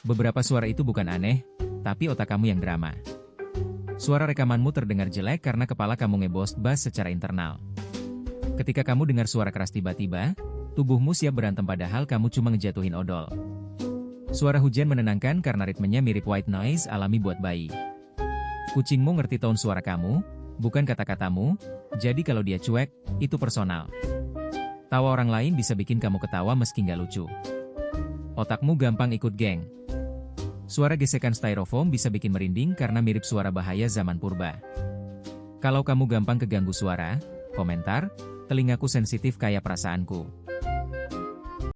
Beberapa suara itu bukan aneh, tapi otak kamu yang drama. Suara rekamanmu terdengar jelek karena kepala kamu nge-boost bass secara internal. Ketika kamu dengar suara keras tiba-tiba, tubuhmu siap berantem padahal kamu cuma ngejatuhin odol. Suara hujan menenangkan karena ritmenya mirip white noise alami buat bayi. Kucingmu ngerti tone suara kamu, bukan kata-katamu, jadi kalau dia cuek, itu personal. Tawa orang lain bisa bikin kamu ketawa meski nggak lucu. Otakmu gampang ikut geng. Suara gesekan styrofoam bisa bikin merinding karena mirip suara bahaya zaman purba. Kalau kamu gampang keganggu suara, komentar, telingaku sensitif kayak perasaanku.